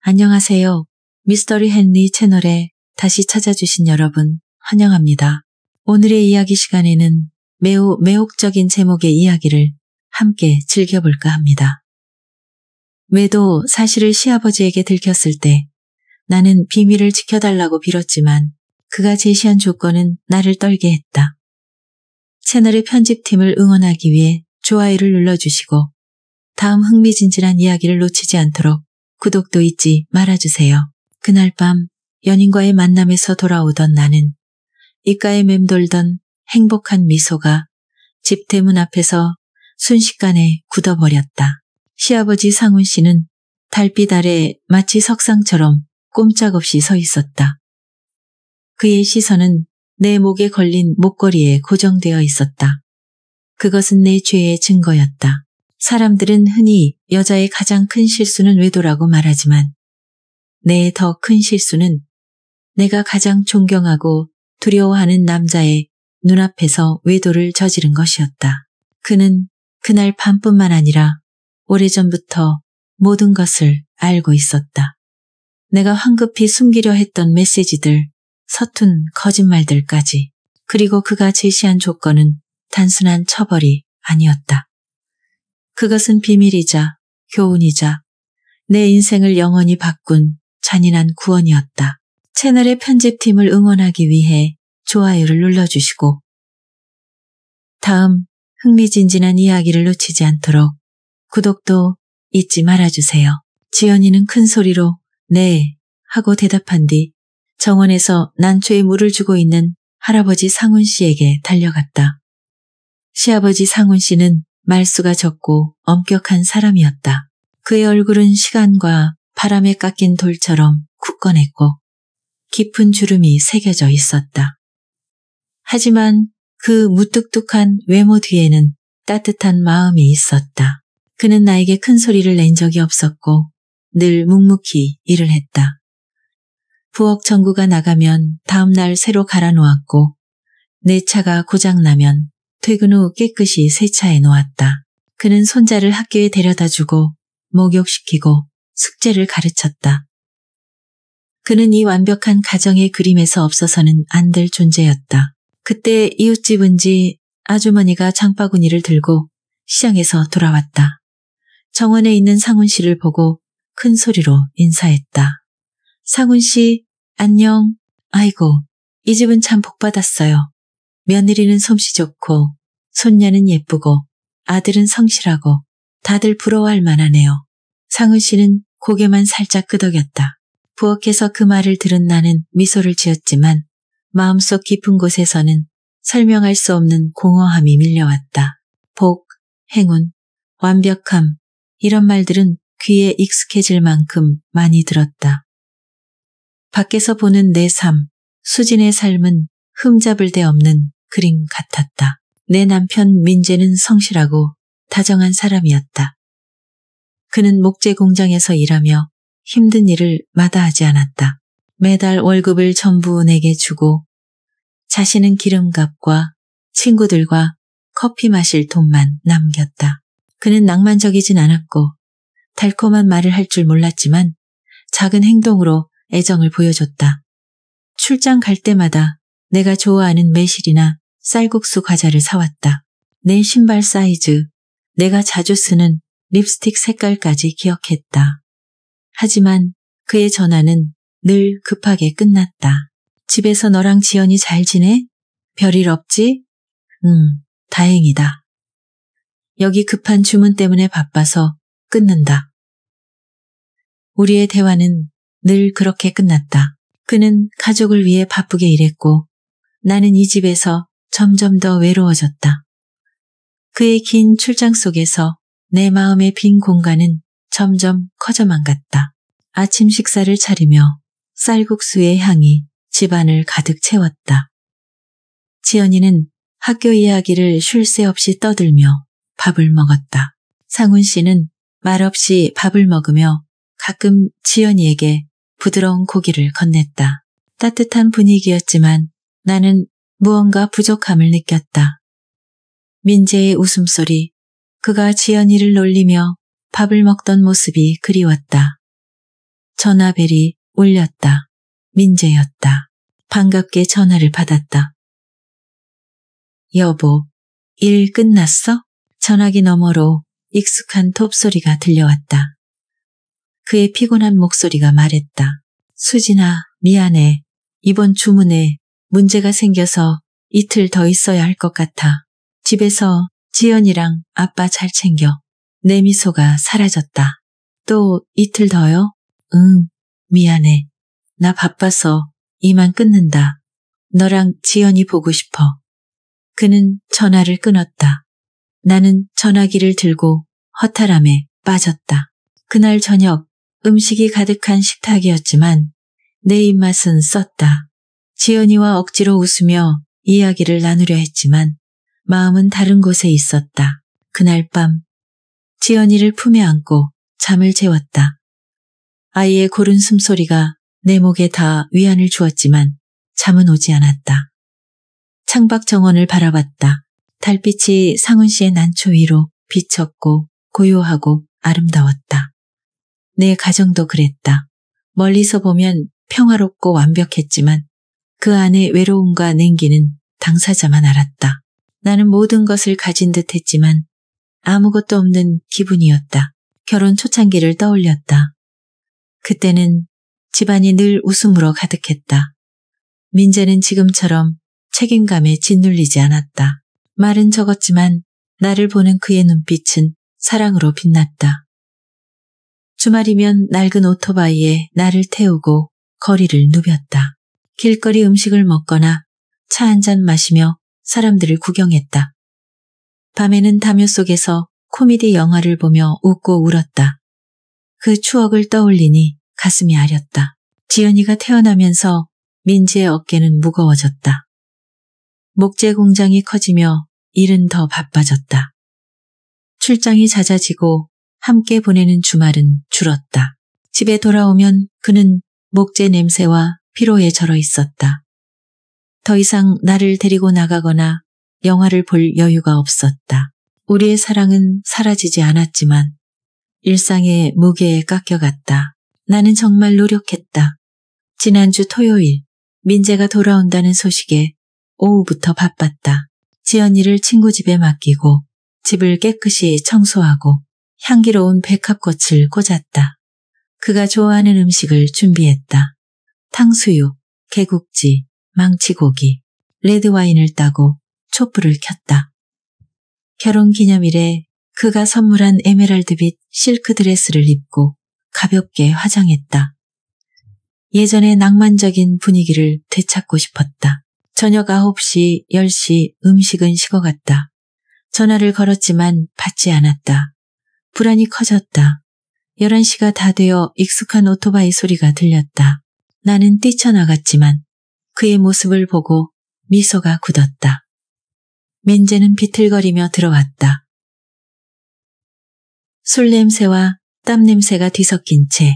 안녕하세요. 미스터리 헨리 채널에 다시 찾아주신 여러분 환영합니다. 오늘의 이야기 시간에는 매우 매혹적인 제목의 이야기를 함께 즐겨볼까 합니다. 매도 사실을 시아버지에게 들켰을 때 나는 비밀을 지켜달라고 빌었지만 그가 제시한 조건은 나를 떨게 했다. 채널의 편집팀을 응원하기 위해 좋아요를 눌러주시고 다음 흥미진진한 이야기를 놓치지 않도록 구독도 잊지 말아주세요. 그날 밤 연인과의 만남에서 돌아오던 나는 입가에 맴돌던 행복한 미소가 집 대문 앞에서 순식간에 굳어버렸다. 시아버지 상훈 씨는 달빛 아래 마치 석상처럼 꼼짝없이 서 있었다. 그의 시선은 내 목에 걸린 목걸이에 고정되어 있었다. 그것은 내 죄의 증거였다. 사람들은 흔히 여자의 가장 큰 실수는 외도라고 말하지만 내 더 큰 실수는 내가 가장 존경하고 두려워하는 남자의 눈앞에서 외도를 저지른 것이었다. 그는 그날 밤뿐만 아니라 오래전부터 모든 것을 알고 있었다. 내가 황급히 숨기려 했던 메시지들, 서툰 거짓말들까지. 그리고 그가 제시한 조건은 단순한 처벌이 아니었다. 그것은 비밀이자 교훈이자 내 인생을 영원히 바꾼 잔인한 구원이었다. 채널의 편집팀을 응원하기 위해 좋아요를 눌러주시고 다음 흥미진진한 이야기를 놓치지 않도록 구독도 잊지 말아주세요. 지연이는 큰 소리로 네 하고 대답한 뒤 정원에서 난초에 물을 주고 있는 할아버지 상훈 씨에게 달려갔다. 시아버지 상훈 씨는 말수가 적고 엄격한 사람이었다. 그의 얼굴은 시간과 바람에 깎인 돌처럼 굳건했고 깊은 주름이 새겨져 있었다. 하지만 그 무뚝뚝한 외모 뒤에는 따뜻한 마음이 있었다. 그는 나에게 큰 소리를 낸 적이 없었고 늘 묵묵히 일을 했다. 부엌 전구가 나가면 다음 날 새로 갈아 놓았고 내 차가 고장나면 퇴근 후 깨끗이 세차해 놓았다. 그는 손자를 학교에 데려다주고 목욕시키고 숙제를 가르쳤다. 그는 이 완벽한 가정의 그림에서 없어서는 안 될 존재였다. 그때 이웃집 은지 아주머니가 장바구니를 들고 시장에서 돌아왔다. 정원에 있는 상훈 씨를 보고 큰 소리로 인사했다. 상훈 씨, 안녕. 아이고, 이 집은 참 복받았어요. 며느리는 솜씨 좋고 손녀는 예쁘고 아들은 성실하고 다들 부러워할 만하네요. 상훈 씨는 고개만 살짝 끄덕였다. 부엌에서 그 말을 들은 나는 미소를 지었지만 마음속 깊은 곳에서는 설명할 수 없는 공허함이 밀려왔다. 복, 행운, 완벽함 이런 말들은 귀에 익숙해질 만큼 많이 들었다. 밖에서 보는 내 삶, 수진의 삶은 흠잡을 데 없는 그림 같았다. 내 남편 민재는 성실하고 다정한 사람이었다. 그는 목재 공장에서 일하며 힘든 일을 마다하지 않았다. 매달 월급을 전부 내게 주고 자신은 기름값과 친구들과 커피 마실 돈만 남겼다. 그는 낭만적이진 않았고 달콤한 말을 할 줄 몰랐지만 작은 행동으로 애정을 보여줬다. 출장 갈 때마다 내가 좋아하는 매실이나 쌀국수 과자를 사왔다. 내 신발 사이즈, 내가 자주 쓰는 립스틱 색깔까지 기억했다. 하지만 그의 전화는 늘 급하게 끝났다. 집에서 너랑 지연이 잘 지내? 별일 없지? 다행이다. 여기 급한 주문 때문에 바빠서 끊는다. 우리의 대화는 늘 그렇게 끝났다. 그는 가족을 위해 바쁘게 일했고 나는 이 집에서 점점 더 외로워졌다. 그의 긴 출장 속에서 내 마음의 빈 공간은 점점 커져만 갔다. 아침 식사를 차리며 쌀국수의 향이 집안을 가득 채웠다. 지연이는 학교 이야기를 쉴 새 없이 떠들며 밥을 먹었다. 상훈 씨는 말없이 밥을 먹으며 가끔 지연이에게 부드러운 고기를 건넸다. 따뜻한 분위기였지만 나는 무언가 부족함을 느꼈다. 민재의 웃음소리, 그가 지연이를 놀리며 밥을 먹던 모습이 그리웠다. 전화벨이 울렸다. 민재였다. 반갑게 전화를 받았다. 여보, 일 끝났어? 전화기 너머로 익숙한 톱소리가 들려왔다. 그의 피곤한 목소리가 말했다. 수진아, 미안해. 이번 주문에 문제가 생겨서 이틀 더 있어야 할 것 같아. 집에서 지연이랑 아빠 잘 챙겨. 내 미소가 사라졌다. 또 이틀 더요? 응, 미안해. 나 바빠서 이만 끊는다. 너랑 지연이 보고 싶어. 그는 전화를 끊었다. 나는 전화기를 들고 허탈함에 빠졌다. 그날 저녁 음식이 가득한 식탁이었지만 내 입맛은 썼다. 지연이와 억지로 웃으며 이야기를 나누려 했지만 마음은 다른 곳에 있었다. 그날 밤 지연이를 품에 안고 잠을 재웠다. 아이의 고른 숨소리가 내 목에 다 위안을 주었지만 잠은 오지 않았다. 창밖 정원을 바라봤다. 달빛이 상훈 씨의 난초 위로 비쳤고 고요하고 아름다웠다. 내 가정도 그랬다. 멀리서 보면 평화롭고 완벽했지만 그 안에 외로움과 냉기는 당사자만 알았다. 나는 모든 것을 가진 듯 했지만 아무것도 없는 기분이었다. 결혼 초창기를 떠올렸다. 그때는 집안이 늘 웃음으로 가득했다. 민재는 지금처럼 책임감에 짓눌리지 않았다. 말은 적었지만 나를 보는 그의 눈빛은 사랑으로 빛났다. 주말이면 낡은 오토바이에 나를 태우고 거리를 누볐다. 길거리 음식을 먹거나 차 한잔 마시며 사람들을 구경했다. 밤에는 담요 속에서 코미디 영화를 보며 웃고 울었다. 그 추억을 떠올리니 가슴이 아렸다. 지연이가 태어나면서 민지의 어깨는 무거워졌다. 목재 공장이 커지며 일은 더 바빠졌다. 출장이 잦아지고 함께 보내는 주말은 줄었다. 집에 돌아오면 그는 목재 냄새와 피로에 절어 있었다. 더 이상 나를 데리고 나가거나 영화를 볼 여유가 없었다. 우리의 사랑은 사라지지 않았지만 일상의 무게에 깎여갔다. 나는 정말 노력했다. 지난주 토요일 민재가 돌아온다는 소식에 오후부터 바빴다. 지연이를 친구 집에 맡기고 집을 깨끗이 청소하고 향기로운 백합꽃을 꽂았다. 그가 좋아하는 음식을 준비했다. 탕수육, 개국지, 망치고기, 레드와인을 따고 촛불을 켰다. 결혼기념일에 그가 선물한 에메랄드빛 실크 드레스를 입고 가볍게 화장했다. 예전의 낭만적인 분위기를 되찾고 싶었다. 저녁 9시, 10시 음식은 식어갔다. 전화를 걸었지만 받지 않았다. 불안이 커졌다. 11시가 다 되어 익숙한 오토바이 소리가 들렸다. 나는 뛰쳐나갔지만 그의 모습을 보고 미소가 굳었다. 민재는 비틀거리며 들어왔다. 술 냄새와 땀 냄새가 뒤섞인 채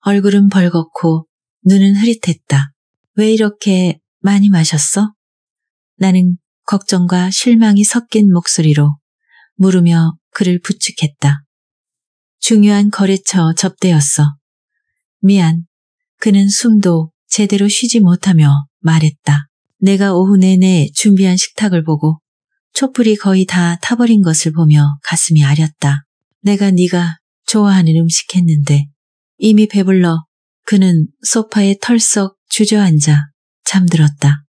얼굴은 벌겋고 눈은 흐릿했다. 왜 이렇게 많이 마셨어? 나는 걱정과 실망이 섞인 목소리로 물으며 그를 부축했다. 중요한 거래처 접대였어. 미안. 그는 숨도 제대로 쉬지 못하며 말했다. 내가 오후 내내 준비한 식탁을 보고 촛불이 거의 다 타버린 것을 보며 가슴이 아렸다. 내가 네가 좋아하는 음식 했는데 이미 배불러 그는 소파에 털썩 주저앉아 잠들었다.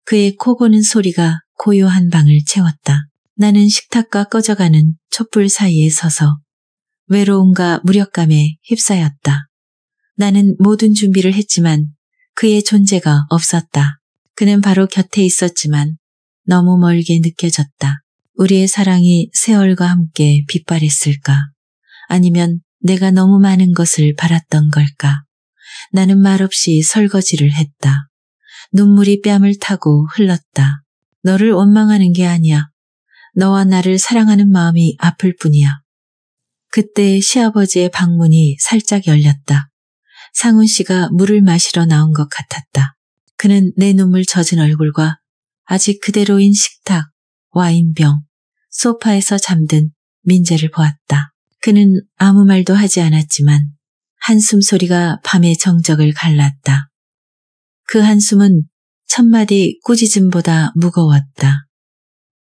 그의 코 고는 소리가 고요한 방을 채웠다. 나는 식탁과 꺼져가는 촛불 사이에 서서 외로움과 무력감에 휩싸였다. 나는 모든 준비를 했지만 그의 존재가 없었다. 그는 바로 곁에 있었지만 너무 멀게 느껴졌다. 우리의 사랑이 세월과 함께 빛발했을까? 아니면 내가 너무 많은 것을 바랐던 걸까? 나는 말없이 설거지를 했다. 눈물이 뺨을 타고 흘렀다. 너를 원망하는 게 아니야. 너와 나를 사랑하는 마음이 아플 뿐이야. 그때 시아버지의 방문이 살짝 열렸다. 상훈 씨가 물을 마시러 나온 것 같았다. 그는 내 눈물 젖은 얼굴과 아직 그대로인 식탁, 와인병, 소파에서 잠든 민재를 보았다. 그는 아무 말도 하지 않았지만 한숨 소리가 밤의 정적을 갈랐다. 그 한숨은 천마디 꾸짖음보다 무거웠다.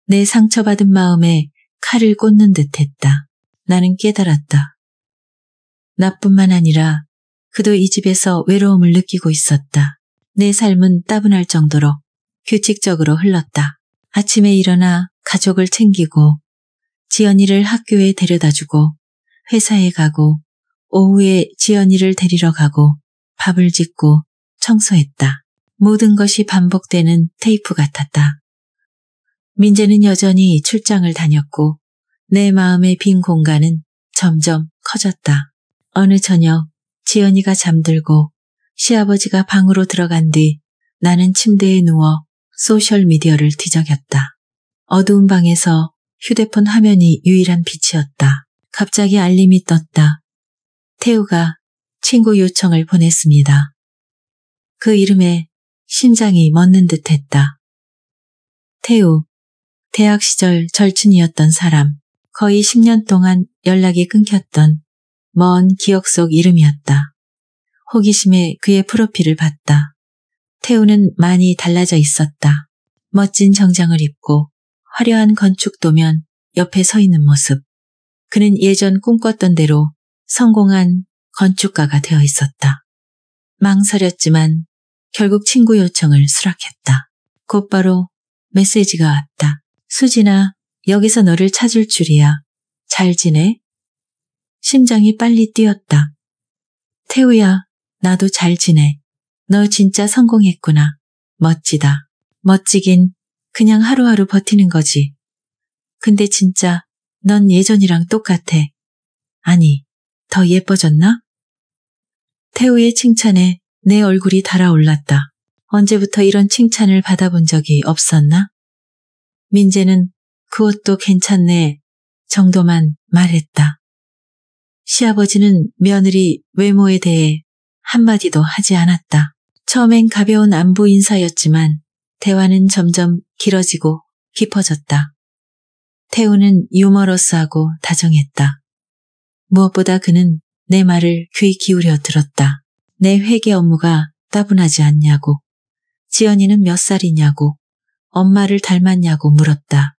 내 상처받은 마음에 칼을 꽂는 듯했다. 나는 깨달았다. 나뿐만 아니라 그도 이 집에서 외로움을 느끼고 있었다. 내 삶은 따분할 정도로 규칙적으로 흘렀다. 아침에 일어나 가족을 챙기고 지연이를 학교에 데려다주고 회사에 가고 오후에 지연이를 데리러 가고 밥을 짓고 청소했다. 모든 것이 반복되는 테이프 같았다. 민재는 여전히 출장을 다녔고 내 마음의 빈 공간은 점점 커졌다. 어느 저녁 지연이가 잠들고 시아버지가 방으로 들어간 뒤 나는 침대에 누워 소셜미디어를 뒤적였다. 어두운 방에서 휴대폰 화면이 유일한 빛이었다. 갑자기 알림이 떴다. 태우가 친구 요청을 보냈습니다. 그 이름에 심장이 멎는 듯했다. 태우, 대학 시절 절친이었던 사람, 거의 10년 동안 연락이 끊겼던 먼 기억 속 이름이었다. 호기심에 그의 프로필을 봤다. 태우는 많이 달라져 있었다. 멋진 정장을 입고 화려한 건축도면 옆에 서 있는 모습. 그는 예전 꿈꿨던 대로 성공한 건축가가 되어 있었다. 망설였지만 결국 친구 요청을 수락했다. 곧바로 메시지가 왔다. 수진아, 여기서 너를 찾을 줄이야. 잘 지내? 심장이 빨리 뛰었다. 태우야, 나도 잘 지내. 너 진짜 성공했구나. 멋지다. 멋지긴 그냥 하루하루 버티는 거지. 근데 진짜 넌 예전이랑 똑같아. 아니, 더 예뻐졌나? 태우의 칭찬에 내 얼굴이 달아올랐다. 언제부터 이런 칭찬을 받아본 적이 없었나? 민재는 그것도 괜찮네 정도만 말했다. 시아버지는 며느리 외모에 대해 한마디도 하지 않았다. 처음엔 가벼운 안부 인사였지만 대화는 점점 길어지고 깊어졌다. 태우는 유머러스하고 다정했다. 무엇보다 그는 내 말을 귀 기울여 들었다. 내 회계 업무가 따분하지 않냐고, 지연이는 몇 살이냐고, 엄마를 닮았냐고 물었다.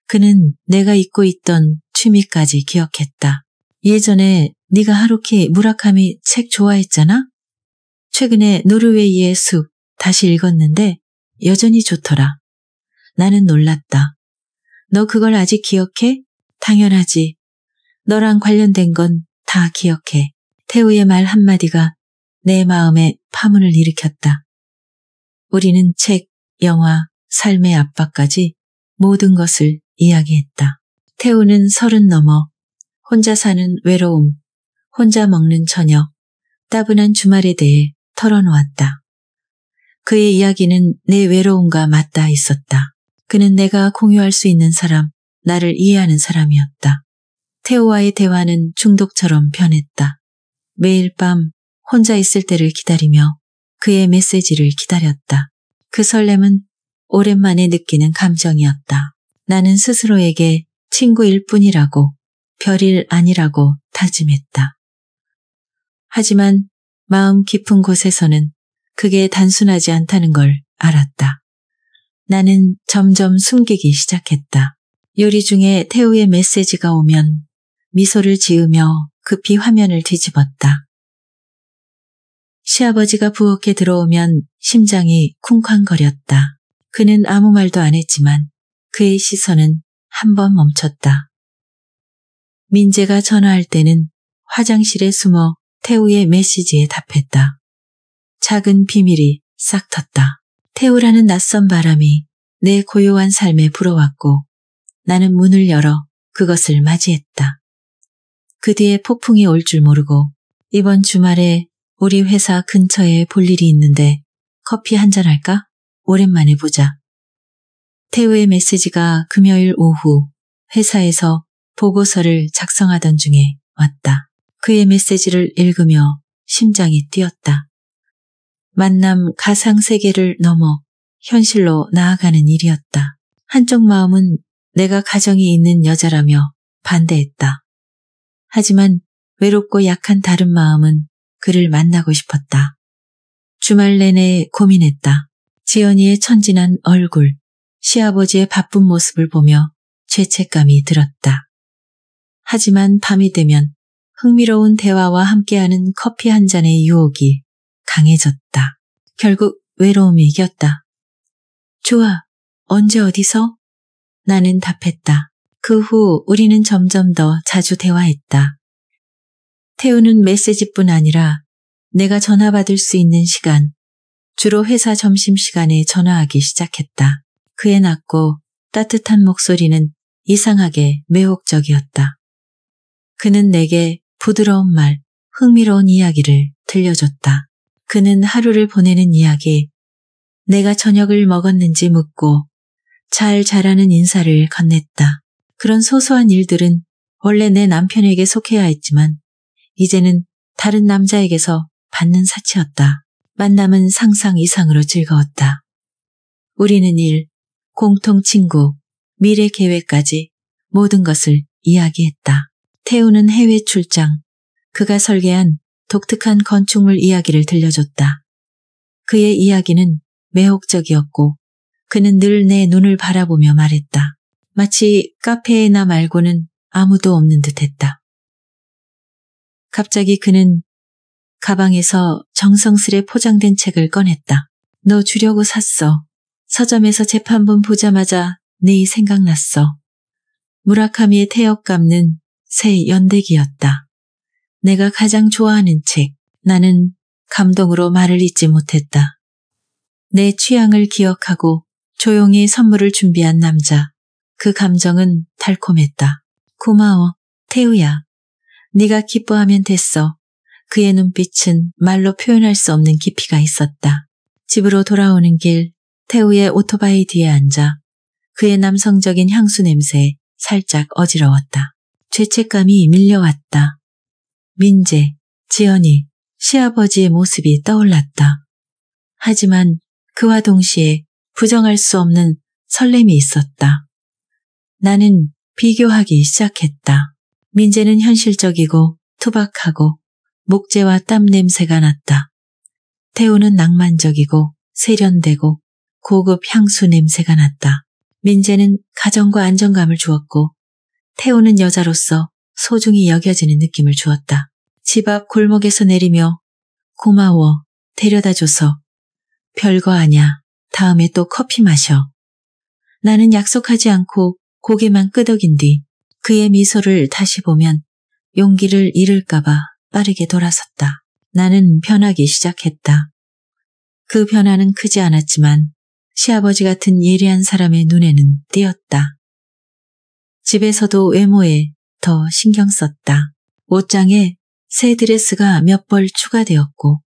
그는 내가 잊고 있던 취미까지 기억했다. 예전에 네가 하루키 무라카미 책 좋아했잖아? 최근에 노르웨이의 숲 다시 읽었는데 여전히 좋더라. 나는 놀랐다. 너 그걸 아직 기억해? 당연하지. 너랑 관련된 건 다 기억해. 태우의 말 한마디가 내 마음에 파문을 일으켰다. 우리는 책, 영화, 삶의 압박까지 모든 것을 이야기했다. 태우는 30 넘어 혼자 사는 외로움, 혼자 먹는 저녁, 따분한 주말에 대해 털어놓았다. 그의 이야기는 내 외로움과 맞닿아 있었다. 그는 내가 공유할 수 있는 사람, 나를 이해하는 사람이었다. 태우와의 대화는 중독처럼 변했다. 매일 밤 혼자 있을 때를 기다리며 그의 메시지를 기다렸다. 그 설렘은 오랜만에 느끼는 감정이었다. 나는 스스로에게 친구일 뿐이라고, 별일 아니라고 다짐했다. 하지만 마음 깊은 곳에서는 그게 단순하지 않다는 걸 알았다. 나는 점점 숨기기 시작했다. 요리 중에 태우의 메시지가 오면 미소를 지으며 급히 화면을 뒤집었다. 시아버지가 부엌에 들어오면 심장이 쿵쾅거렸다. 그는 아무 말도 안 했지만 그의 시선은 한 번 멈췄다. 민재가 전화할 때는 화장실에 숨어 태우의 메시지에 답했다. 작은 비밀이 싹 텄다. 태우라는 낯선 바람이 내 고요한 삶에 불어왔고 나는 문을 열어 그것을 맞이했다. 그 뒤에 폭풍이 올 줄 모르고 이번 주말에 우리 회사 근처에 볼 일이 있는데 커피 한잔 할까? 오랜만에 보자. 태우의 메시지가 금요일 오후 회사에서 보고서를 작성하던 중에 왔다. 그의 메시지를 읽으며 심장이 뛰었다. 만남 가상세계를 넘어 현실로 나아가는 일이었다. 한쪽 마음은 내가 가정이 있는 여자라며 반대했다. 하지만 외롭고 약한 다른 마음은 그를 만나고 싶었다. 주말 내내 고민했다. 지연이의 천진한 얼굴, 시아버지의 바쁜 모습을 보며 죄책감이 들었다. 하지만 밤이 되면 흥미로운 대화와 함께하는 커피 한 잔의 유혹이 강해졌다. 결국 외로움이 이겼다. 좋아, 언제 어디서? 나는 답했다. 그 후 우리는 점점 더 자주 대화했다. 태우는 메시지뿐 아니라 내가 전화 받을 수 있는 시간, 주로 회사 점심시간에 전화하기 시작했다. 그의 낮고 따뜻한 목소리는 이상하게 매혹적이었다. 그는 내게 부드러운 말, 흥미로운 이야기를 들려줬다. 그는 하루를 보내는 이야기, 내가 저녁을 먹었는지 묻고 잘 자라는 인사를 건넸다. 그런 소소한 일들은 원래 내 남편에게 속해야 했지만 이제는 다른 남자에게서 받는 사치였다. 만남은 상상 이상으로 즐거웠다. 우리는 일, 공통 친구, 미래 계획까지 모든 것을 이야기했다. 태우는 해외 출장, 그가 설계한 독특한 건축물 이야기를 들려줬다. 그의 이야기는 매혹적이었고 그는 늘 내 눈을 바라보며 말했다. 마치 카페에 나 말고는 아무도 없는 듯했다. 갑자기 그는 가방에서 정성스레 포장된 책을 꺼냈다. 너 주려고 샀어. 서점에서 재판본 보자마자 네 생각났어. 무라카미의 태역 감는 새 연대기였다. 내가 가장 좋아하는 책. 나는 감동으로 말을 잇지 못했다. 내 취향을 기억하고 조용히 선물을 준비한 남자. 그 감정은 달콤했다. 고마워, 태우야. 네가 기뻐하면 됐어. 그의 눈빛은 말로 표현할 수 없는 깊이가 있었다. 집으로 돌아오는 길, 태우의 오토바이 뒤에 앉아 그의 남성적인 향수 냄새에 살짝 어지러웠다. 죄책감이 밀려왔다. 민재, 지연이, 시아버지의 모습이 떠올랐다. 하지만 그와 동시에 부정할 수 없는 설렘이 있었다. 나는 비교하기 시작했다. 민재는 현실적이고 투박하고 목재와 땀 냄새가 났다. 태우는 낭만적이고 세련되고 고급 향수 냄새가 났다. 민재는 가정과 안정감을 주었고 태우는 여자로서 소중히 여겨지는 느낌을 주었다. 집 앞 골목에서 내리며 고마워, 데려다줘서. 별거 아냐, 다음에 또 커피 마셔. 나는 약속하지 않고 고개만 끄덕인 뒤 그의 미소를 다시 보면 용기를 잃을까봐 빠르게 돌아섰다. 나는 변하기 시작했다. 그 변화는 크지 않았지만 시아버지 같은 예리한 사람의 눈에는 띄었다. 집에서도 외모에 더 신경 썼다. 옷장에 새 드레스가 몇 벌 추가되었고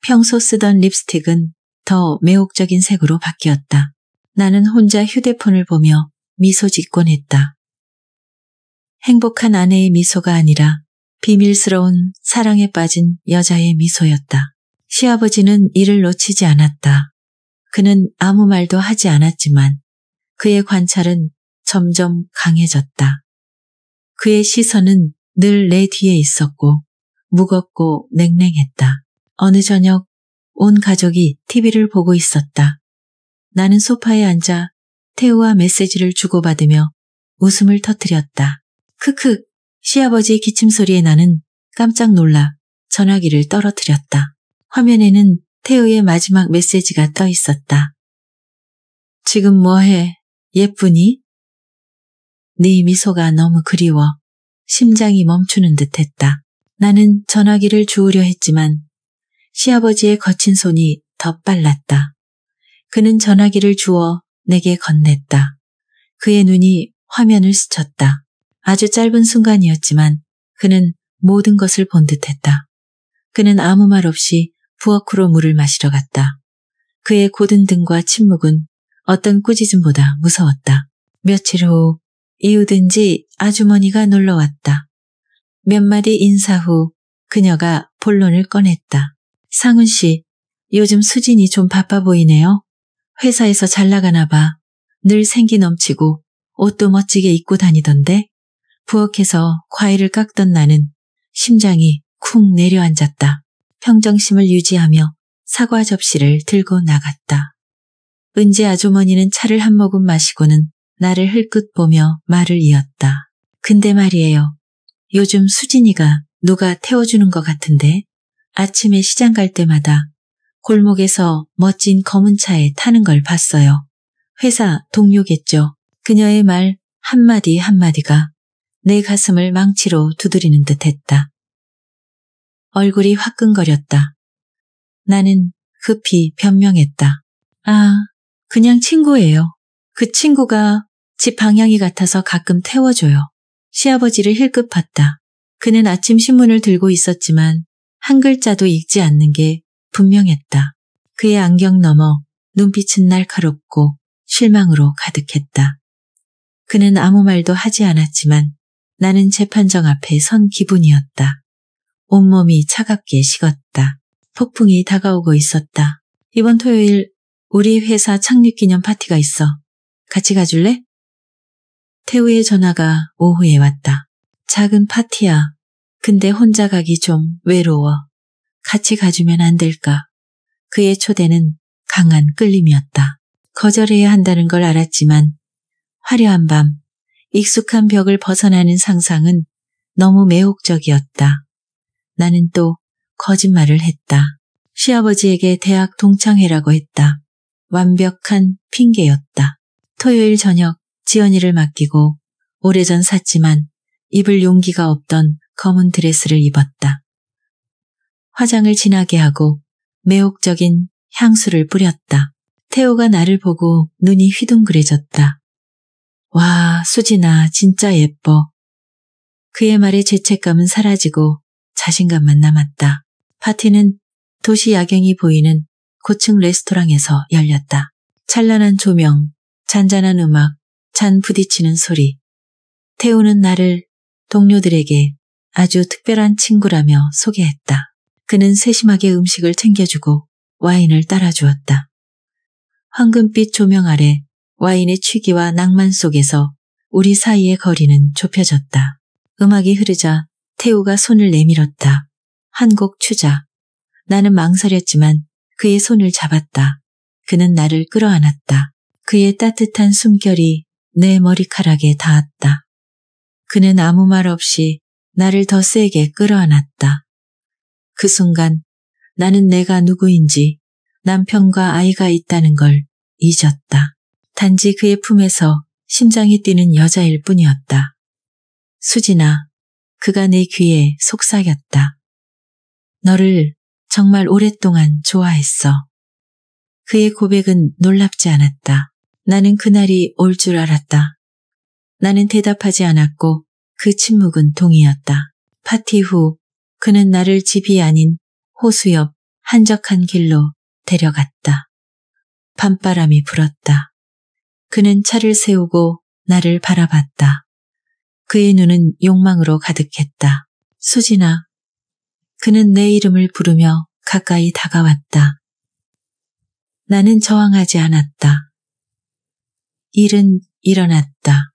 평소 쓰던 립스틱은 더 매혹적인 색으로 바뀌었다. 나는 혼자 휴대폰을 보며 미소 짓곤 했다. 행복한 아내의 미소가 아니라 비밀스러운 사랑에 빠진 여자의 미소였다. 시아버지는 이를 놓치지 않았다. 그는 아무 말도 하지 않았지만 그의 관찰은 점점 강해졌다. 그의 시선은 늘 내 뒤에 있었고 무겁고 냉랭했다. 어느 저녁 온 가족이 TV를 보고 있었다. 나는 소파에 앉아 태우와 메시지를 주고받으며 웃음을 터뜨렸다. 크크, 시아버지의 기침소리에 나는 깜짝 놀라 전화기를 떨어뜨렸다. 화면에는 태우의 마지막 메시지가 떠 있었다. 지금 뭐해? 예쁘니? 네 미소가 너무 그리워. 심장이 멈추는 듯했다. 나는 전화기를 주우려 했지만 시아버지의 거친 손이 더 빨랐다. 그는 전화기를 주워 내게 건넸다. 그의 눈이 화면을 스쳤다. 아주 짧은 순간이었지만 그는 모든 것을 본 듯했다. 그는 아무 말 없이 부엌으로 물을 마시러 갔다. 그의 고든 등과 침묵은 어떤 꾸짖음보다 무서웠다. 며칠 후 이웃인지 아주머니가 놀러왔다. 몇 마디 인사 후 그녀가 본론을 꺼냈다. 상훈 씨, 요즘 수진이 좀 바빠 보이네요. 회사에서 잘 나가나 봐. 늘 생기 넘치고 옷도 멋지게 입고 다니던데. 부엌에서 과일을 깎던 나는 심장이 쿵 내려앉았다. 평정심을 유지하며 사과 접시를 들고 나갔다. 은지 아주머니는 차를 한 모금 마시고는 나를 흘끗 보며 말을 이었다. 근데 말이에요. 요즘 수진이가 누가 태워주는 것 같은데 아침에 시장 갈 때마다 골목에서 멋진 검은 차에 타는 걸 봤어요. 회사 동료겠죠. 그녀의 말 한마디 한마디가 내 가슴을 망치로 두드리는 듯 했다. 얼굴이 화끈거렸다. 나는 급히 변명했다. 아, 그냥 친구예요. 그 친구가 집 방향이 같아서 가끔 태워줘요. 시아버지를 힐끗 봤다. 그는 아침 신문을 들고 있었지만 한 글자도 읽지 않는 게 분명했다. 그의 안경 너머 눈빛은 날카롭고 실망으로 가득했다. 그는 아무 말도 하지 않았지만 나는 재판정 앞에 선 기분이었다. 온몸이 차갑게 식었다. 폭풍이 다가오고 있었다. 이번 토요일 우리 회사 창립기념 파티가 있어. 같이 가줄래? 태우의 전화가 오후에 왔다. 작은 파티야. 근데 혼자 가기 좀 외로워. 같이 가주면 안 될까? 그의 초대는 강한 끌림이었다. 거절해야 한다는 걸 알았지만 화려한 밤, 익숙한 벽을 벗어나는 상상은 너무 매혹적이었다. 나는 또 거짓말을 했다. 시아버지에게 대학 동창회라고 했다. 완벽한 핑계였다. 토요일 저녁 지연이를 맡기고 오래전 샀지만 입을 용기가 없던 검은 드레스를 입었다. 화장을 진하게 하고 매혹적인 향수를 뿌렸다. 태호가 나를 보고 눈이 휘둥그레졌다. 와, 수진아, 진짜 예뻐. 그의 말에 죄책감은 사라지고 자신감만 남았다. 파티는 도시 야경이 보이는 고층 레스토랑에서 열렸다. 찬란한 조명, 잔잔한 음악, 잔 부딪히는 소리. 태우는 나를 동료들에게 아주 특별한 친구라며 소개했다. 그는 세심하게 음식을 챙겨주고 와인을 따라주었다. 황금빛 조명 아래 와인의 취기와 낭만 속에서 우리 사이의 거리는 좁혀졌다. 음악이 흐르자 태우가 손을 내밀었다. 한 곡 추자. 나는 망설였지만 그의 손을 잡았다. 그는 나를 끌어안았다. 그의 따뜻한 숨결이 내 머리카락에 닿았다. 그는 아무 말 없이 나를 더 세게 끌어안았다. 그 순간 나는 내가 누구인지 남편과 아이가 있다는 걸 잊었다. 단지 그의 품에서 심장이 뛰는 여자일 뿐이었다. 수진아, 그가 내 귀에 속삭였다. 너를 정말 오랫동안 좋아했어. 그의 고백은 놀랍지 않았다. 나는 그날이 올 줄 알았다. 나는 대답하지 않았고 그 침묵은 동이었다. 파티 후 그는 나를 집이 아닌 호수 옆 한적한 길로 데려갔다. 밤바람이 불었다. 그는 차를 세우고 나를 바라봤다. 그의 눈은 욕망으로 가득했다. 수진아. 그는 내 이름을 부르며 가까이 다가왔다. 나는 저항하지 않았다. 일은 일어났다.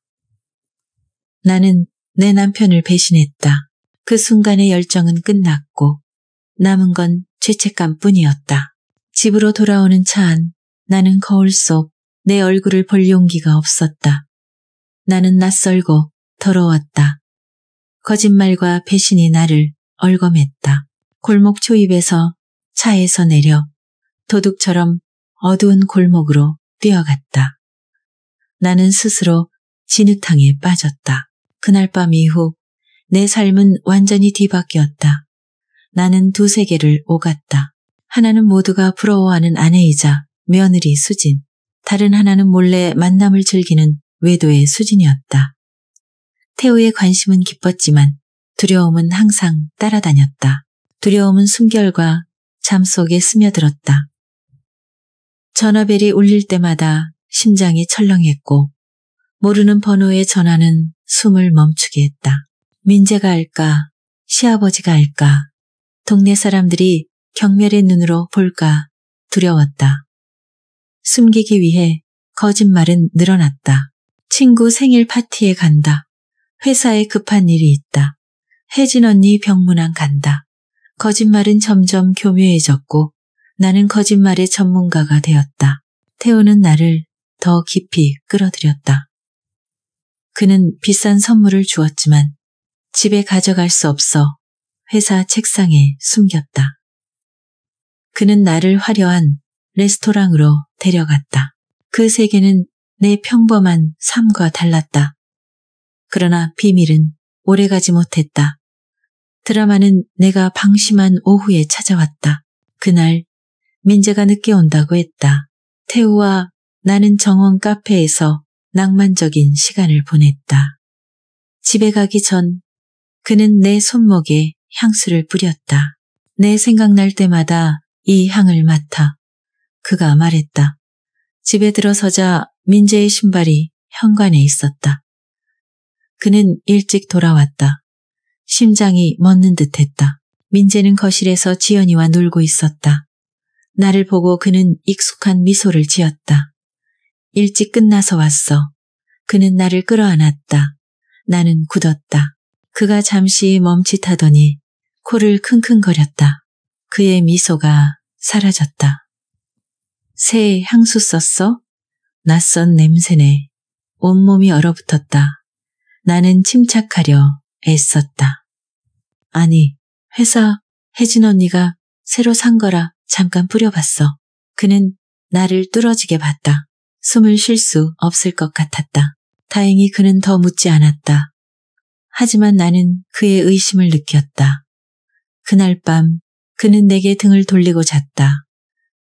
나는 내 남편을 배신했다. 그 순간의 열정은 끝났고 남은 건 죄책감뿐이었다. 집으로 돌아오는 차 안 나는 거울 속 내 얼굴을 볼 용기가 없었다. 나는 낯설고 더러웠다. 거짓말과 배신이 나를 얼검했다. 골목 초입에서 차에서 내려 도둑처럼 어두운 골목으로 뛰어갔다. 나는 스스로 진흙탕에 빠졌다. 그날 밤 이후 내 삶은 완전히 뒤바뀌었다. 나는 두 세계를 오갔다. 하나는 모두가 부러워하는 아내이자 며느리 수진, 다른 하나는 몰래 만남을 즐기는 외도의 수진이었다. 태우의 관심은 기뻤지만 두려움은 항상 따라다녔다. 두려움은 숨결과 잠 속에 스며들었다. 전화벨이 울릴 때마다 심장이 철렁했고 모르는 번호의 전화는 숨을 멈추게 했다. 민재가 알까? 시아버지가 알까? 동네 사람들이 경멸의 눈으로 볼까? 두려웠다. 숨기기 위해 거짓말은 늘어났다. 친구 생일 파티에 간다. 회사에 급한 일이 있다. 혜진 언니 병문안 간다. 거짓말은 점점 교묘해졌고 나는 거짓말의 전문가가 되었다. 태우는 나를 더 깊이 끌어들였다. 그는 비싼 선물을 주었지만 집에 가져갈 수 없어 회사 책상에 숨겼다. 그는 나를 화려한 레스토랑으로 데려갔다. 그 세계는 내 평범한 삶과 달랐다. 그러나 비밀은 오래가지 못했다. 드라마는 내가 방심한 오후에 찾아왔다. 그날 민재가 늦게 온다고 했다. 태우와 나는 정원 카페에서 낭만적인 시간을 보냈다. 집에 가기 전 그는 내 손목에 향수를 뿌렸다. 내 생각날 때마다 이 향을 맡아. 그가 말했다. 집에 들어서자 민재의 신발이 현관에 있었다. 그는 일찍 돌아왔다. 심장이 멎는 듯했다. 민재는 거실에서 지연이와 놀고 있었다. 나를 보고 그는 익숙한 미소를 지었다. 일찍 끝나서 왔어. 그는 나를 끌어안았다. 나는 굳었다. 그가 잠시 멈칫하더니 코를 킁킁거렸다. 그의 미소가 사라졌다. 새 향수 썼어? 낯선 냄새네. 온몸이 얼어붙었다. 나는 침착하려 애썼다. 아니, 회사 혜진 언니가 새로 산 거라 잠깐 뿌려봤어. 그는 나를 뚫어지게 봤다. 숨을 쉴 수 없을 것 같았다. 다행히 그는 더 묻지 않았다. 하지만 나는 그의 의심을 느꼈다. 그날 밤 그는 내게 등을 돌리고 잤다.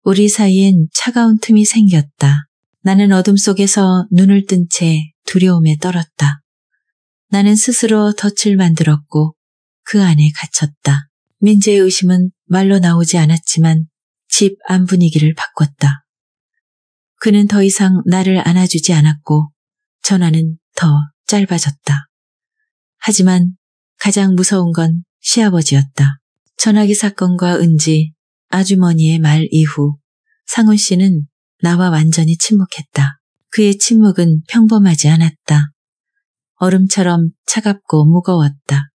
우리 사이엔 차가운 틈이 생겼다. 나는 어둠 속에서 눈을 뜬 채 두려움에 떨었다. 나는 스스로 덫을 만들었고 그 안에 갇혔다. 민재의 의심은 말로 나오지 않았지만 집 안 분위기를 바꿨다. 그는 더 이상 나를 안아주지 않았고 전화는 더 짧아졌다. 하지만 가장 무서운 건 시아버지였다. 전화기 사건과 은지, 아주머니의 말 이후 상훈 씨는 나와 완전히 침묵했다. 그의 침묵은 평범하지 않았다. 얼음처럼 차갑고 무거웠다.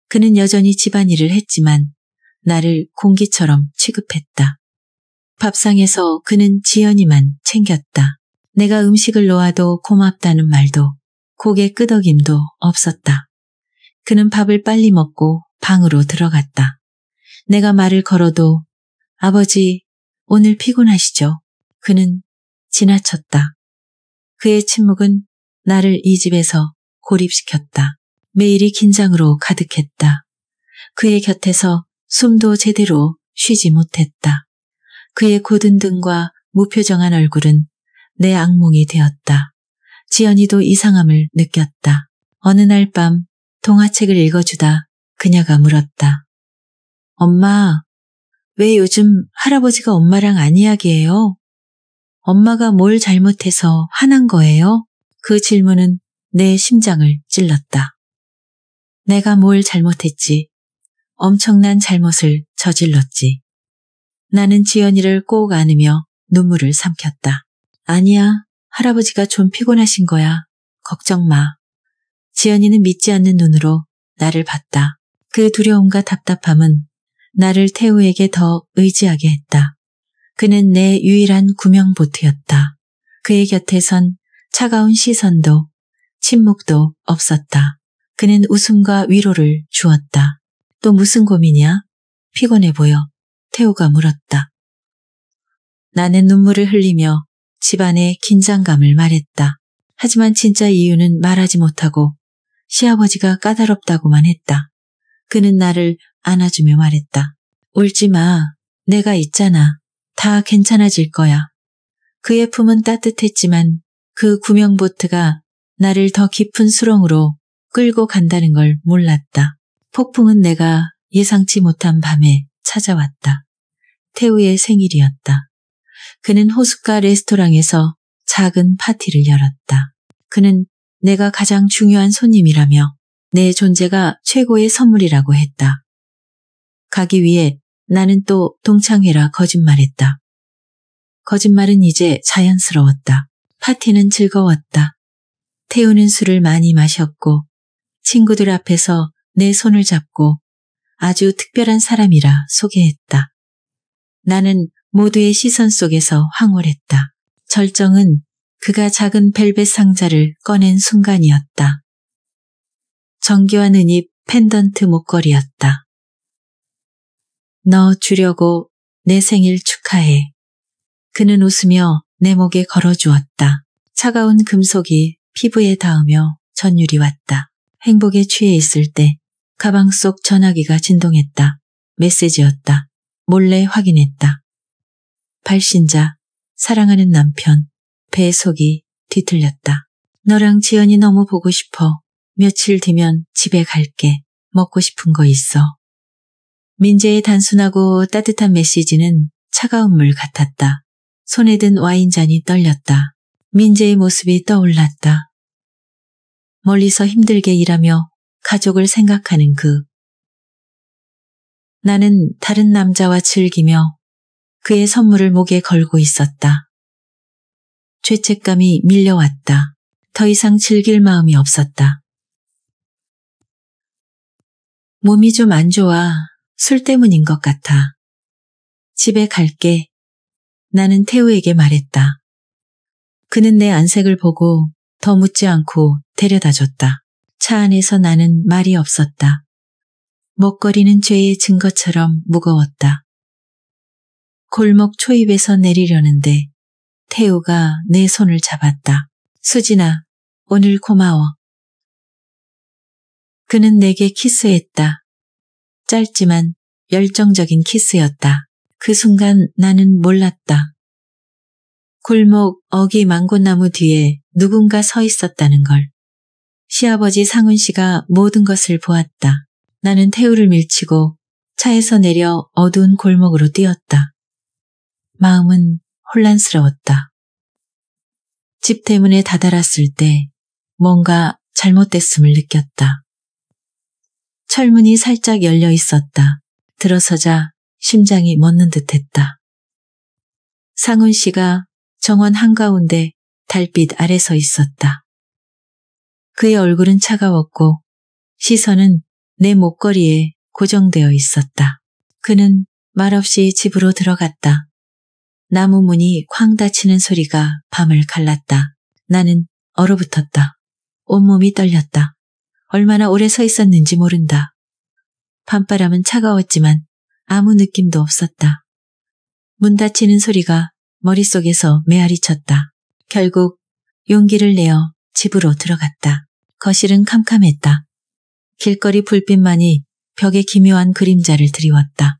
그는 여전히 집안일을 했지만 나를 공기처럼 취급했다. 밥상에서 그는 지연이만 챙겼다. 내가 음식을 놓아도 고맙다는 말도 고개 끄덕임도 없었다. 그는 밥을 빨리 먹고 방으로 들어갔다. 내가 말을 걸어도 아버지 오늘 피곤하시죠? 그는 지나쳤다. 그의 침묵은 나를 이 집에서 고립시켰다. 매일이 긴장으로 가득했다. 그의 곁에서 숨도 제대로 쉬지 못했다. 그의 고든 등과 무표정한 얼굴은 내 악몽이 되었다. 지연이도 이상함을 느꼈다. 어느 날 밤 동화책을 읽어주다 그녀가 물었다. 엄마, 왜 요즘 할아버지가 엄마랑 안 이야기해요? 엄마가 뭘 잘못해서 화난 거예요? 그 질문은 내 심장을 찔렀다. 내가 뭘 잘못했지. 엄청난 잘못을 저질렀지. 나는 지연이를 꼭 안으며 눈물을 삼켰다. 아니야, 할아버지가 좀 피곤하신 거야. 걱정 마. 지연이는 믿지 않는 눈으로 나를 봤다. 그 두려움과 답답함은 나를 태우에게 더 의지하게 했다. 그는 내 유일한 구명보트였다. 그의 곁에선 차가운 시선도 침묵도 없었다. 그는 웃음과 위로를 주었다. 또 무슨 고민이야? 피곤해 보여. 태우가 물었다. 나는 눈물을 흘리며 집안의 긴장감을 말했다. 하지만 진짜 이유는 말하지 못하고 시아버지가 까다롭다고만 했다. 그는 나를 안아주며 말했다. 울지 마. 내가 있잖아. 다 괜찮아질 거야. 그의 품은 따뜻했지만 그 구명보트가 나를 더 깊은 수렁으로 끌고 간다는 걸 몰랐다. 폭풍은 내가 예상치 못한 밤에 찾아왔다. 태우의 생일이었다. 그는 호숫가 레스토랑에서 작은 파티를 열었다. 그는 내가 가장 중요한 손님이라며 내 존재가 최고의 선물이라고 했다. 가기 위해 나는 또 동창회라 거짓말했다. 거짓말은 이제 자연스러웠다. 파티는 즐거웠다. 태우는 술을 많이 마셨고 친구들 앞에서 내 손을 잡고 아주 특별한 사람이라 소개했다. 나는 모두의 시선 속에서 황홀했다. 절정은 그가 작은 벨벳 상자를 꺼낸 순간이었다. 정교한 은입 펜던트 목걸이였다. 너 주려고 내 생일 축하해. 그는 웃으며 내 목에 걸어주었다. 차가운 금속이 피부에 닿으며 전율이 왔다. 행복에 취해 있을 때 가방 속 전화기가 진동했다. 메시지였다. 몰래 확인했다. 발신자, 사랑하는 남편, 배속이 뒤틀렸다. 너랑 지연이 너무 보고 싶어. 며칠 뒤면 집에 갈게. 먹고 싶은 거 있어. 민재의 단순하고 따뜻한 메시지는 차가운 물 같았다. 손에 든 와인잔이 떨렸다. 민재의 모습이 떠올랐다. 멀리서 힘들게 일하며 가족을 생각하는 나는 다른 남자와 즐기며 그의 선물을 목에 걸고 있었다. 죄책감이 밀려왔다. 더 이상 즐길 마음이 없었다. 몸이 좀 안 좋아. 술 때문인 것 같아. 집에 갈게. 나는 태우에게 말했다. 그는 내 안색을 보고 더 묻지 않고 데려다줬다. 차 안에서 나는 말이 없었다. 먹거리는 죄의 증거처럼 무거웠다. 골목 초입에서 내리려는데 태우가 내 손을 잡았다. 수진아, 오늘 고마워. 그는 내게 키스했다. 짧지만 열정적인 키스였다. 그 순간 나는 몰랐다. 골목 어기 망고나무 뒤에 누군가 서 있었다는 걸. 시아버지 상훈 씨가 모든 것을 보았다. 나는 태우를 밀치고 차에서 내려 어두운 골목으로 뛰었다. 마음은 혼란스러웠다. 집 대문에 다다랐을 때 뭔가 잘못됐음을 느꼈다. 철문이 살짝 열려 있었다. 들어서자 심장이 멎는 듯했다. 상훈 씨가 정원 한가운데 달빛 아래 서 있었다. 그의 얼굴은 차가웠고 시선은 내 목걸이에 고정되어 있었다. 그는 말없이 집으로 들어갔다. 나무 문이 쾅 닫히는 소리가 밤을 갈랐다. 나는 얼어붙었다. 온몸이 떨렸다. 얼마나 오래 서 있었는지 모른다. 밤바람은 차가웠지만 아무 느낌도 없었다. 문 닫히는 소리가 머릿속에서 메아리쳤다. 결국 용기를 내어 집으로 들어갔다. 거실은 캄캄했다. 길거리 불빛만이 벽에 기묘한 그림자를 드리웠다.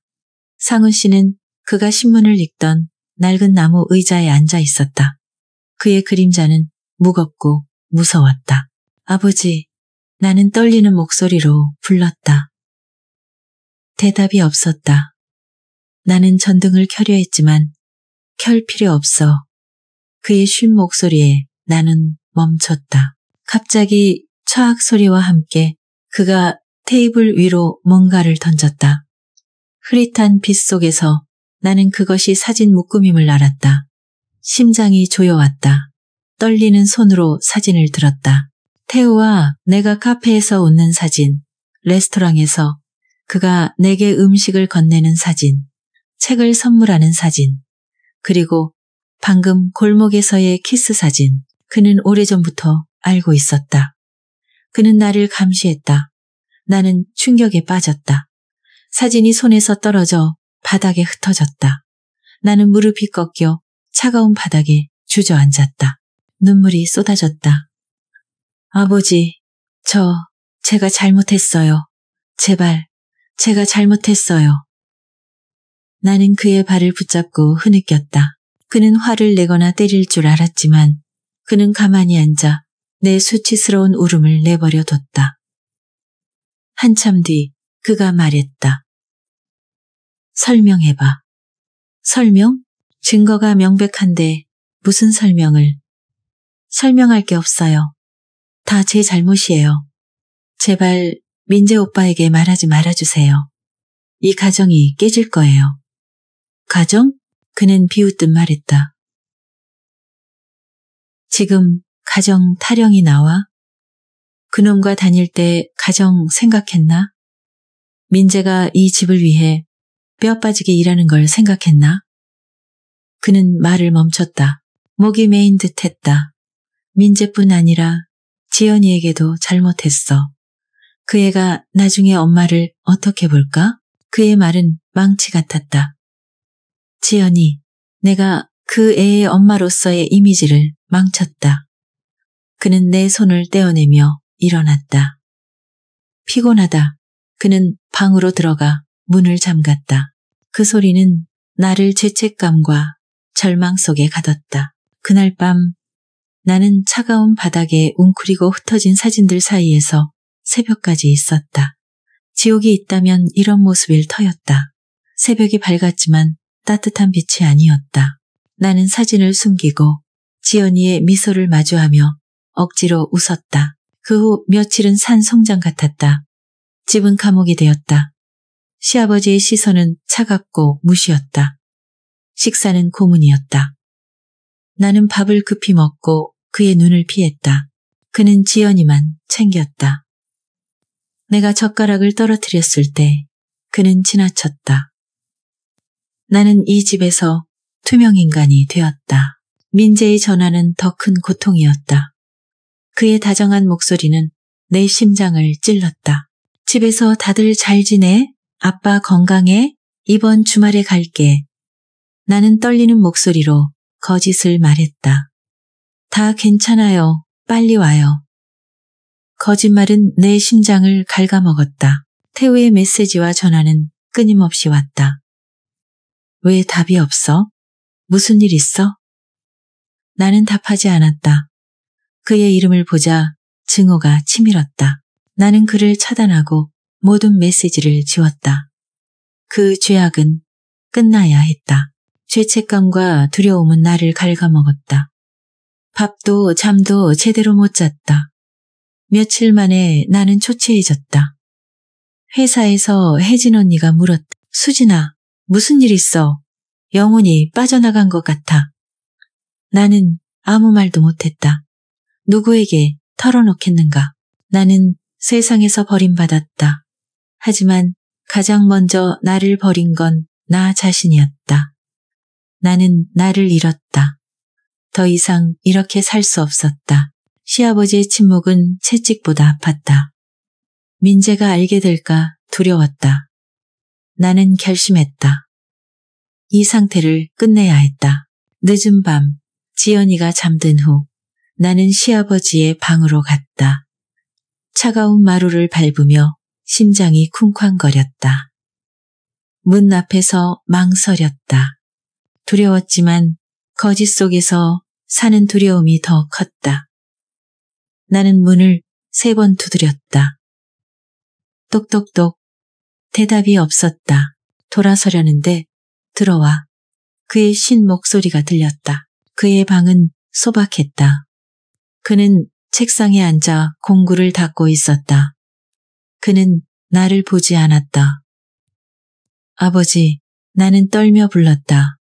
상훈 씨는 그가 신문을 읽던 낡은 나무 의자에 앉아 있었다. 그의 그림자는 무겁고 무서웠다. 아버지, 나는 떨리는 목소리로 불렀다. 대답이 없었다. 나는 전등을 켜려 했지만 켤 필요 없어. 그의 쉰 목소리에 나는 멈췄다. 갑자기 처악 소리와 함께 그가 테이블 위로 뭔가를 던졌다. 흐릿한 빛 속에서 나는 그것이 사진 묶음임을 알았다. 심장이 조여왔다. 떨리는 손으로 사진을 들었다. 태우와 내가 카페에서 웃는 사진, 레스토랑에서 그가 내게 음식을 건네는 사진, 책을 선물하는 사진, 그리고 방금 골목에서의 키스 사진. 그는 오래전부터 알고 있었다. 그는 나를 감시했다. 나는 충격에 빠졌다. 사진이 손에서 떨어져 바닥에 흩어졌다. 나는 무릎이 꺾여 차가운 바닥에 주저앉았다. 눈물이 쏟아졌다. 아버지, 제가 잘못했어요. 제발, 제가 잘못했어요. 나는 그의 발을 붙잡고 흐느꼈다. 그는 화를 내거나 때릴 줄 알았지만 그는 가만히 앉아 내 수치스러운 울음을 내버려 뒀다. 한참 뒤 그가 말했다. 설명해봐. 설명? 증거가 명백한데 무슨 설명을? 설명할 게 없어요. 다 제 잘못이에요. 제발 민재 오빠에게 말하지 말아주세요. 이 가정이 깨질 거예요. 가정? 그는 비웃듯 말했다. 지금 가정 타령이 나와? 그놈과 다닐 때 가정 생각했나? 민재가 이 집을 위해 뼈 빠지게 일하는 걸 생각했나? 그는 말을 멈췄다. 목이 메인 듯 했다. 민재뿐 아니라 지연이에게도 잘못했어. 그 애가 나중에 엄마를 어떻게 볼까? 그의 말은 망치 같았다. 지연이, 내가 그 애의 엄마로서의 이미지를 망쳤다. 그는 내 손을 떼어내며 일어났다. 피곤하다. 그는 방으로 들어가 문을 잠갔다. 그 소리는 나를 죄책감과 절망 속에 가뒀다. 그날 밤 나는 차가운 바닥에 웅크리고 흩어진 사진들 사이에서 새벽까지 있었다. 지옥이 있다면 이런 모습일 터였다. 새벽이 밝았지만 따뜻한 빛이 아니었다. 나는 사진을 숨기고 지연이의 미소를 마주하며 억지로 웃었다. 그 후 며칠은 산 송장 같았다. 집은 감옥이 되었다. 시아버지의 시선은 차갑고 무시였다. 식사는 고문이었다. 나는 밥을 급히 먹고 그의 눈을 피했다. 그는 지연이만 챙겼다. 내가 젓가락을 떨어뜨렸을 때 그는 지나쳤다. 나는 이 집에서 투명인간이 되었다. 민재의 전화는 더 큰 고통이었다. 그의 다정한 목소리는 내 심장을 찔렀다. 집에서 다들 잘 지내? 아빠 건강해? 이번 주말에 갈게. 나는 떨리는 목소리로 거짓을 말했다. 다 괜찮아요. 빨리 와요. 거짓말은 내 심장을 갉아먹었다. 태우의 메시지와 전화는 끊임없이 왔다. 왜 답이 없어? 무슨 일 있어? 나는 답하지 않았다. 그의 이름을 보자 증오가 치밀었다. 나는 그를 차단하고 모든 메시지를 지웠다. 그 죄악은 끝나야 했다. 죄책감과 두려움은 나를 갉아먹었다. 밥도 잠도 제대로 못 잤다. 며칠 만에 나는 초췌해졌다. 회사에서 혜진 언니가 물었다. 수진아, 무슨 일 있어? 영혼이 빠져나간 것 같아. 나는 아무 말도 못했다. 누구에게 털어놓겠는가? 나는 세상에서 버림받았다. 하지만 가장 먼저 나를 버린 건 나 자신이었다. 나는 나를 잃었다. 더 이상 이렇게 살 수 없었다. 시아버지의 침묵은 채찍보다 아팠다. 민재가 알게 될까 두려웠다. 나는 결심했다. 이 상태를 끝내야 했다. 늦은 밤 지연이가 잠든 후 나는 시아버지의 방으로 갔다. 차가운 마루를 밟으며 심장이 쿵쾅거렸다. 문 앞에서 망설였다. 두려웠지만 거짓 속에서 사는 두려움이 더 컸다. 나는 문을 3번 두드렸다. 똑똑똑. 대답이 없었다. 돌아서려는데 들어와. 그의 쉰 목소리가 들렸다. 그의 방은 소박했다. 그는 책상에 앉아 공구를 닦고 있었다. 그는 나를 보지 않았다. 아버지, 나는 떨며 불렀다.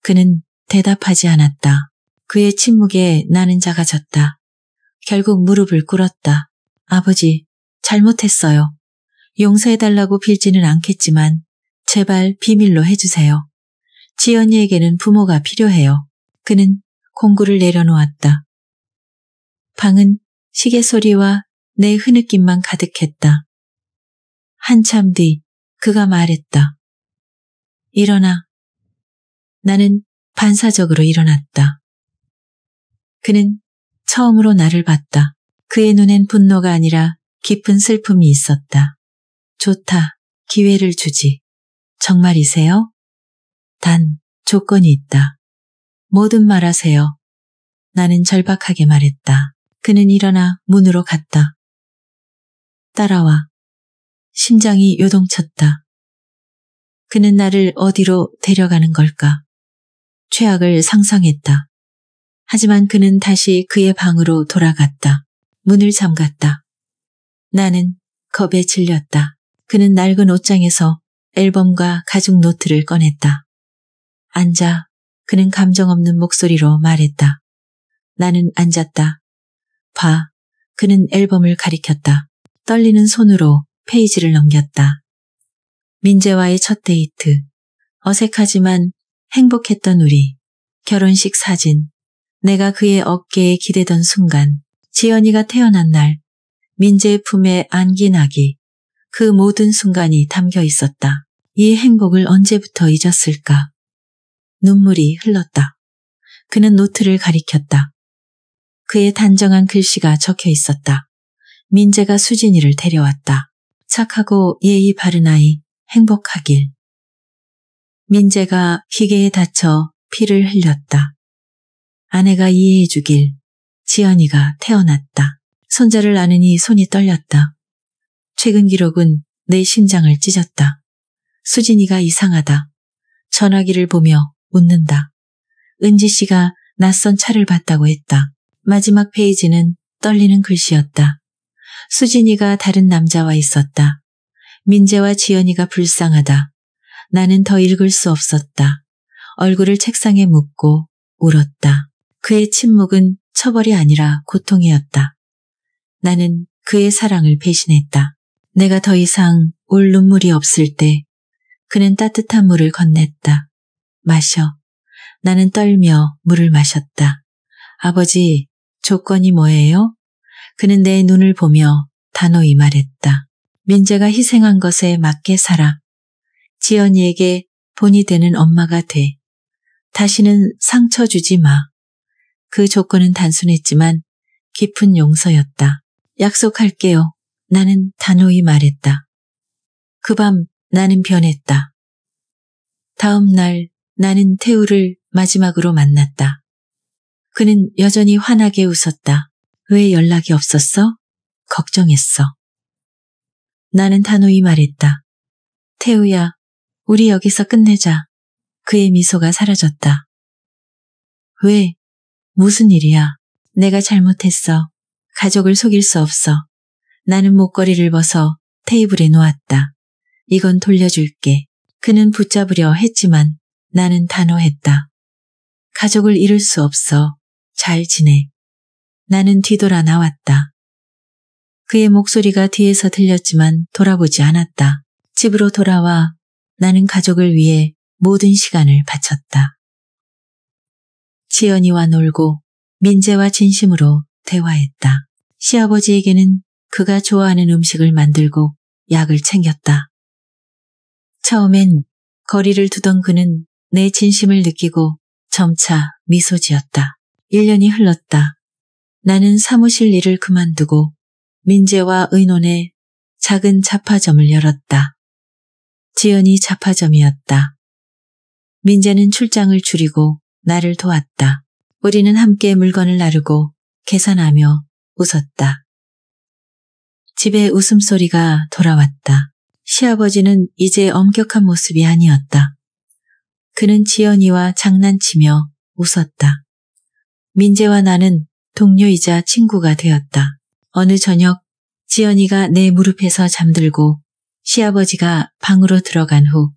그는 대답하지 않았다. 그의 침묵에 나는 작아졌다. 결국 무릎을 꿇었다. 아버지, 잘못했어요. 용서해달라고 빌지는 않겠지만 제발 비밀로 해주세요. 지연이에게는 부모가 필요해요. 그는 공구를 내려놓았다. 방은 시계 소리와 내 흐느낌만 가득했다. 한참 뒤 그가 말했다. 일어나. 나는 반사적으로 일어났다. 그는 처음으로 나를 봤다. 그의 눈엔 분노가 아니라 깊은 슬픔이 있었다. 좋다. 기회를 주지. 정말이세요? 단 조건이 있다. 뭐든 말하세요. 나는 절박하게 말했다. 그는 일어나 문으로 갔다. 따라와. 심장이 요동쳤다. 그는 나를 어디로 데려가는 걸까? 최악을 상상했다. 하지만 그는 다시 그의 방으로 돌아갔다. 문을 잠갔다. 나는 겁에 질렸다. 그는 낡은 옷장에서 앨범과 가죽 노트를 꺼냈다. 앉아. 그는 감정 없는 목소리로 말했다. 나는 앉았다. 봐. 그는 앨범을 가리켰다. 떨리는 손으로 페이지를 넘겼다. 민재와의 첫 데이트, 어색하지만 행복했던 우리, 결혼식 사진, 내가 그의 어깨에 기대던 순간, 지연이가 태어난 날, 민재의 품에 안긴 아기, 그 모든 순간이 담겨 있었다. 이 행복을 언제부터 잊었을까? 눈물이 흘렀다. 그는 노트를 가리켰다. 그의 단정한 글씨가 적혀 있었다. 민재가 수진이를 데려왔다. 착하고 예의 바른 아이, 행복하길. 민재가 기계에 다쳐 피를 흘렸다. 아내가 이해해주길. 지연이가 태어났다. 손자를 안으니 손이 떨렸다. 최근 기록은 내 심장을 찢었다. 수진이가 이상하다. 전화기를 보며 웃는다. 은지 씨가 낯선 차를 봤다고 했다. 마지막 페이지는 떨리는 글씨였다. 수진이가 다른 남자와 있었다. 민재와 지연이가 불쌍하다. 나는 더 읽을 수 없었다. 얼굴을 책상에 묻고 울었다. 그의 침묵은 처벌이 아니라 고통이었다. 나는 그의 사랑을 배신했다. 내가 더 이상 울 눈물이 없을 때 그는 따뜻한 물을 건넸다. 마셔. 나는 떨며 물을 마셨다. 아버지, 조건이 뭐예요? 그는 내 눈을 보며 단호히 말했다. 민재가 희생한 것에 맞게 살아. 지연이에게 본이 되는 엄마가 돼. 다시는 상처 주지 마. 그 조건은 단순했지만 깊은 용서였다. 약속할게요. 나는 단호히 말했다. 그 밤 나는 변했다. 다음 날 나는 태우를 마지막으로 만났다. 그는 여전히 환하게 웃었다. 왜 연락이 없었어? 걱정했어. 나는 단호히 말했다. 태우야, 우리 여기서 끝내자. 그의 미소가 사라졌다. 왜? 무슨 일이야? 내가 잘못했어. 가족을 속일 수 없어. 나는 목걸이를 벗어 테이블에 놓았다. 이건 돌려줄게. 그는 붙잡으려 했지만 나는 단호했다. 가족을 잃을 수 없어. 잘 지내. 나는 뒤돌아 나왔다. 그의 목소리가 뒤에서 들렸지만 돌아보지 않았다. 집으로 돌아와 나는 가족을 위해 모든 시간을 바쳤다. 지연이와 놀고 민재와 진심으로 대화했다. 시아버지에게는 그가 좋아하는 음식을 만들고 약을 챙겼다. 처음엔 거리를 두던 그는 내 진심을 느끼고 점차 미소 지었다. 1년이 흘렀다. 나는 사무실 일을 그만두고 민재와 의논해 작은 잡화점을 열었다. 지연이 잡화점이었다. 민재는 출장을 줄이고 나를 도왔다. 우리는 함께 물건을 나르고 계산하며 웃었다. 집에 웃음소리가 돌아왔다. 시아버지는 이제 엄격한 모습이 아니었다. 그는 지연이와 장난치며 웃었다. 민재와 나는 동료이자 친구가 되었다. 어느 저녁 지연이가 내 무릎에서 잠들고 시아버지가 방으로 들어간 후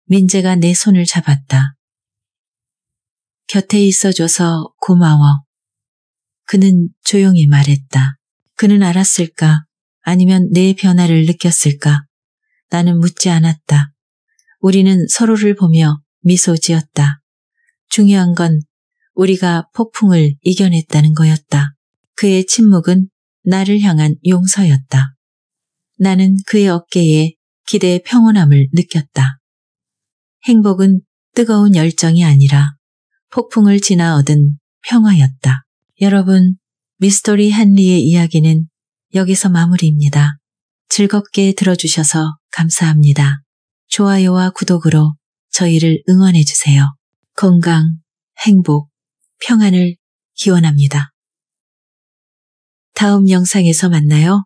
민재가 내 손을 잡았다. 곁에 있어줘서 고마워. 그는 조용히 말했다. 그는 알았을까? 아니면 내 변화를 느꼈을까? 나는 묻지 않았다. 우리는 서로를 보며 미소 지었다. 중요한 건 우리가 폭풍을 이겨냈다는 거였다. 그의 침묵은 나를 향한 용서였다. 나는 그의 어깨에 기대의 평온함을 느꼈다. 행복은 뜨거운 열정이 아니라 폭풍을 지나 얻은 평화였다. 여러분, 미스터리 헨리의 이야기는 여기서 마무리입니다. 즐겁게 들어주셔서 감사합니다. 좋아요와 구독으로 저희를 응원해주세요. 건강, 행복, 평안을 기원합니다. 다음 영상에서 만나요.